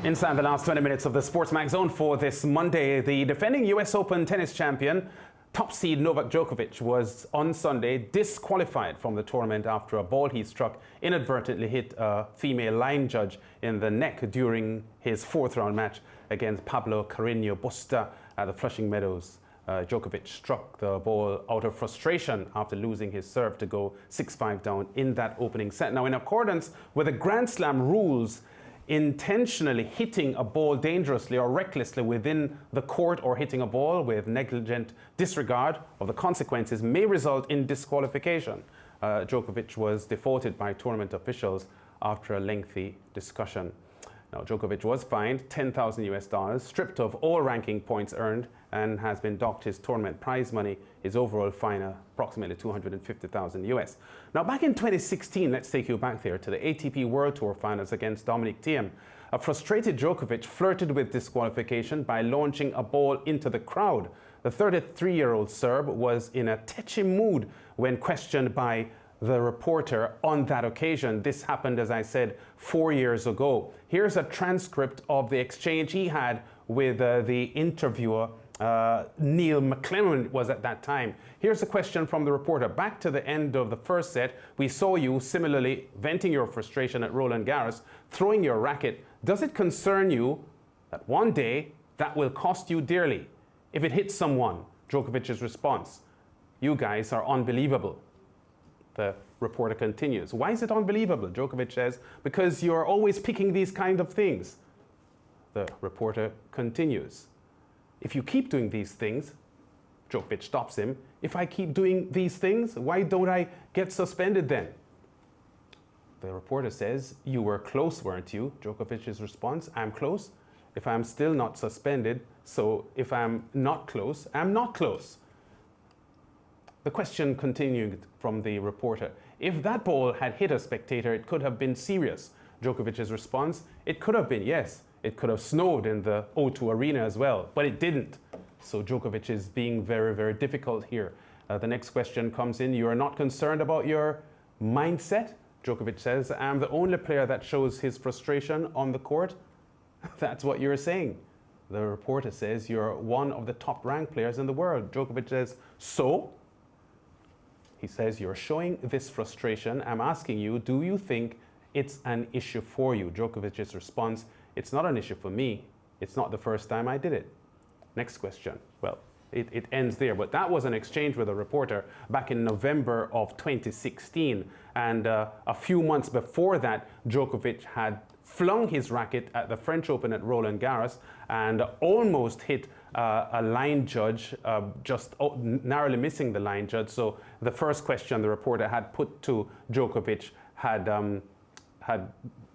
Inside the last 20 minutes of the SportsMax Zone for this Monday, the defending US Open tennis champion, top seed Novak Djokovic, was on Sunday disqualified from the tournament after a ball he struck inadvertently hit a female line judge in the neck during his fourth round match against Pablo Carreno Busta at the Flushing Meadows. Djokovic struck the ball out of frustration after losing his serve to go 6-5 down in that opening set. Now, in accordance with the Grand Slam rules, intentionally hitting a ball dangerously or recklessly within the court or hitting a ball with negligent disregard of the consequences may result in disqualification. Djokovic was defaulted by tournament officials after a lengthy discussion. Now, Djokovic was fined $10,000, stripped of all ranking points earned, and has been docked his tournament prize money, his overall fine, approximately $250,000. Now, back in 2016, let's take you back there to the ATP World Tour finals against Dominic Thiem. A frustrated Djokovic flirted with disqualification by launching a ball into the crowd. The 33-year-old Serb was in a tetchy mood when questioned by the reporter on that occasion. This happened, as I said, 4 years ago. Here's a transcript of the exchange he had with the interviewer. Neil McClellan was at that time. Here's a question from the reporter. Back to the end of the first set, we saw you similarly venting your frustration at Roland Garros, throwing your racket. Does it concern you that one day that will cost you dearly if it hits someone? Djokovic's response: you guys are unbelievable. The reporter continues. Why is it unbelievable? Djokovic says, because you're always picking these kind of things. The reporter continues. If you keep doing these things, Djokovic stops him. If I keep doing these things, why don't I get suspended then? The reporter says, you were close, weren't you? Djokovic's response, I'm close if I'm still not suspended. So if I'm not close, I'm not close. The question continued from the reporter. If that ball had hit a spectator, it could have been serious. Djokovic's response, it could have been, yes. It could have snowed in the O2 arena as well, but it didn't. So Djokovic is being very, very difficult here. The next question comes in. You are not concerned about your mindset? Djokovic says, I'm the only player that shows his frustration on the court. That's what you're saying. The reporter says, you're one of the top ranked players in the world. Djokovic says, so? He says, you're showing this frustration. I'm asking you, do you think it's an issue for you? Djokovic's response, it's not an issue for me. It's not the first time I did it. Next question. Well, it ends there. But that was an exchange with a reporter back in November of 2016. And a few months before that, Djokovic had flung his racket at the French Open at Roland Garros and almost hit a line judge, just narrowly missing the line judge. So the first question the reporter had put to Djokovic had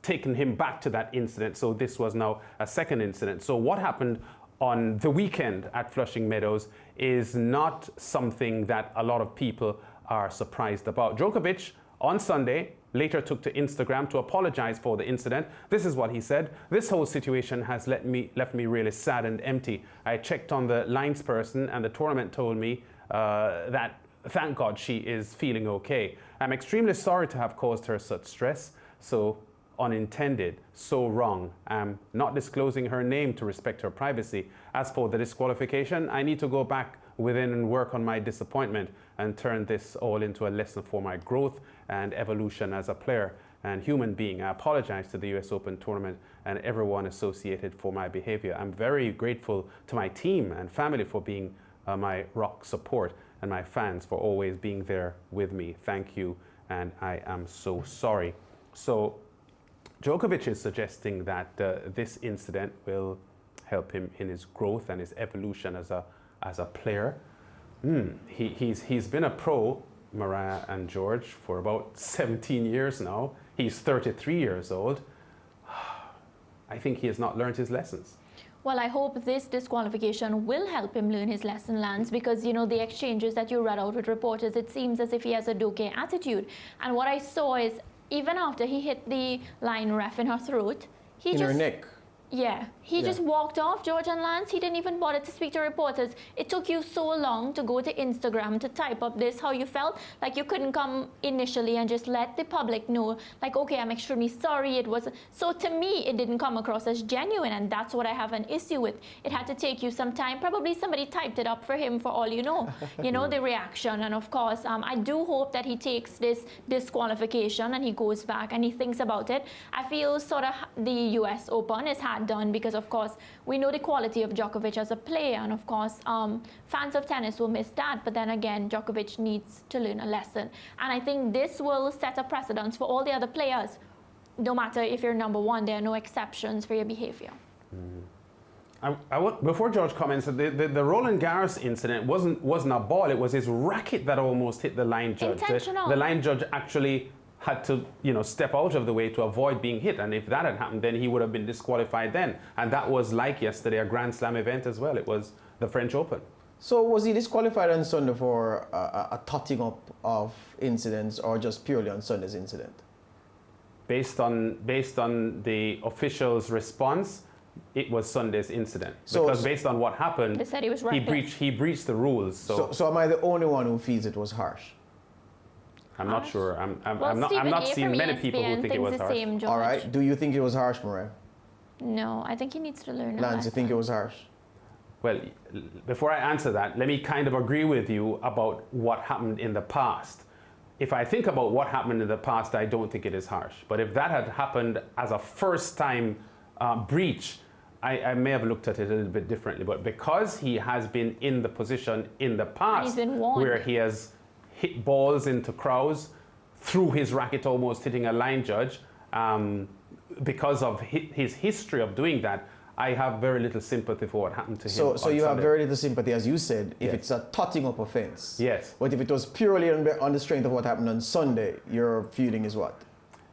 taken him back to that incident. So this was now a second incident. So what happened on the weekend at Flushing Meadows is not something that a lot of people are surprised about. Djokovic on Sunday later took to Instagram to apologize for the incident. This is what he said. This whole situation has left me really sad and empty. I checked on the linesperson and the tournament told me that thank God she is feeling okay. I'm extremely sorry to have caused her such stress. So unintended, so wrong. I'm not disclosing her name to respect her privacy. As for the disqualification, I need to go back within and work on my disappointment and turn this all into a lesson for my growth and evolution as a player and human being. I apologize to the US Open tournament and everyone associated for my behavior. I'm very grateful to my team and family for being my rock support and my fans for always being there with me. Thank you, and I am so sorry. So Djokovic is suggesting that this incident will help him in his growth and his evolution as a player. He's been a pro, Mariah and George, for about 17 years now. He's 33 years old. I think he has not learned his lessons. Well, I hope this disqualification will help him learn his lesson, Lance, because, you know, the exchanges that you read out with reporters, it seems as if he has a doke attitude. And what I saw is, even after he hit the line ref in her throat, he in her neck. Yeah, he just walked off, George and Lance. He didn't even bother to speak to reporters. It took you so long to go to Instagram to type up this, how you felt. Like you couldn't come initially and just let the public know, like, okay, I'm extremely sorry. It was so to me, it didn't come across as genuine, and that's what I have an issue with. It had to take you some time. Probably somebody typed it up for him, for all you know, the reaction. And of course, I do hope that he takes this disqualification and he goes back and he thinks about it. I feel sort of the US Open is hard done because, of course, we know the quality of Djokovic as a player, and of course, fans of tennis will miss that. But then again, Djokovic needs to learn a lesson, and I think this will set a precedence for all the other players. No matter if you're number one, there are no exceptions for your behavior. Before George comments, the Roland Garros incident wasn't a ball; it was his racket that almost hit the line judge. Intentional. The line judge actually had to, step out of the way to avoid being hit, and if that had happened, then he would have been disqualified then. And that was, like yesterday, a Grand Slam event as well. It was the French Open. So was he disqualified on Sunday for a totting up of incidents, or just purely on Sunday's incident? Based on the official's response, it was Sunday's incident. Because based on what happened, they said he was reckless. he breached the rules. So am I the only one who feels it was harsh? I'm not sure. I'm Stephen not A. seeing from many ESPN people who think it was thinks the harsh. same, George. All right. Do you think it was harsh, Maria? No, I think he needs to learn. Lance, you think it was harsh? Well, before I answer that, let me kind of agree with you about what happened in the past. If I think about what happened in the past, I don't think it is harsh. But if that had happened as a first-time breach, I may have looked at it a little bit differently. But because he has been in the position in the past where he has hit balls into crowds through his racket, almost hitting a line judge, because of his history of doing that, I have very little sympathy for what happened to him. So you have very little sympathy, as you said, if it's a totting up offense. Yes. But if it was purely on the strength of what happened on Sunday, your feeling is what?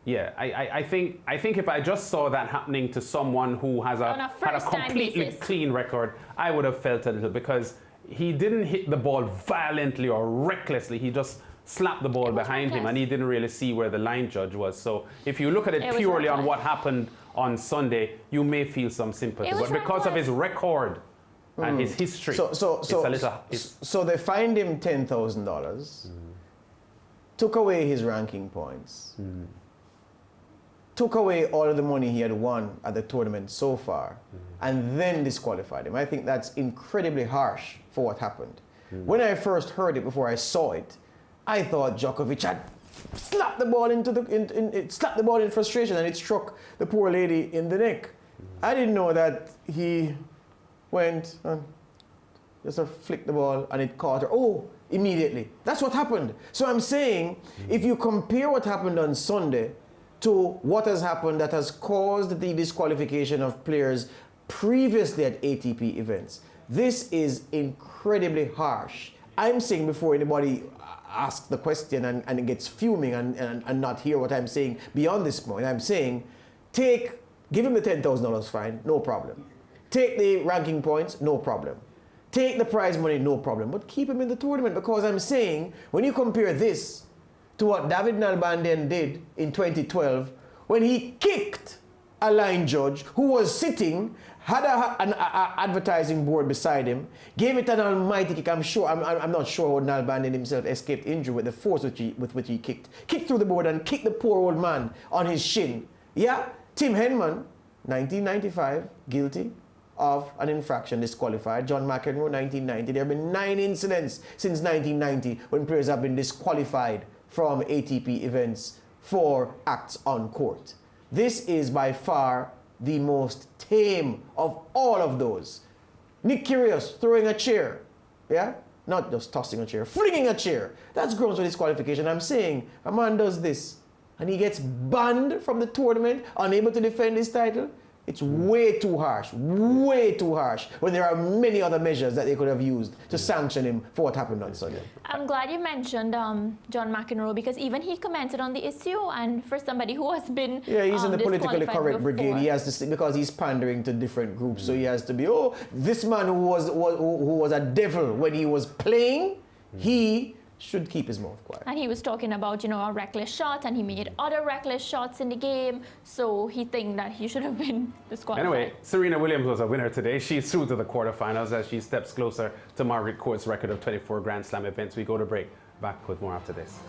Yeah, I think if I just saw that happening to someone who has had a completely clean record, I would have felt a little, because he didn't hit the ball violently or recklessly. He just slapped the ball behind him, and he didn't really see where the line judge was. So if you look at it purely on what happened on Sunday, you may feel some sympathy. But because of his record and his history, so they fined him $10,000, took away his ranking points, took away all of the money he had won at the tournament so far, and then disqualified him. I think that's incredibly harsh for what happened. When I first heard it, before I saw it, I thought Djokovic had slapped the ball slapped the ball in frustration, and it struck the poor lady in the neck. I didn't know that he went and just flicked the ball and it caught her. Oh, immediately. That's what happened. So I'm saying, if you compare what happened on Sunday to what has happened that has caused the disqualification of players previously at ATP events, this is incredibly harsh. I'm saying, before anybody asks the question and gets fuming and not hear what I'm saying beyond this point, I'm saying, give him the $10,000 fine, no problem. Take the ranking points, no problem. Take the prize money, no problem. But keep him in the tournament, because I'm saying, when you compare this to what David Nalbandian did in 2012, when he kicked a line judge who was sitting, had an advertising board beside him, gave it an almighty kick. I'm not sure how Nalbandian himself escaped injury with the force with which he kicked through the board and kicked the poor old man on his shin. Yeah, Tim Henman, 1995, guilty of an infraction, disqualified. John McEnroe, 1990. There have been 9 incidents since 1990 when players have been disqualified from ATP events for acts on court. This is by far the most tame of all of those. Nick Kyrgios throwing a chair, yeah? Not just tossing a chair, flinging a chair. That's grounds for disqualification. I'm saying a man does this and he gets banned from the tournament, unable to defend his title. It's way too harsh, when there are many other measures that they could have used to sanction him for what happened on Sunday. I'm glad you mentioned John McEnroe, because even he commented on the issue, and for somebody who has been he's in the politically correct brigade. He has to, because he's pandering to different groups, so he has to be, this man who was a devil when he was playing, he should keep his mouth quiet. And he was talking about, a reckless shot, and he made other reckless shots in the game, so he thinks that he should have been disqualified. Anyway, Serena Williams was a winner today. She's through to the quarterfinals as she steps closer to Margaret Court's record of 24 Grand Slam events. We go to break. Back with more after this.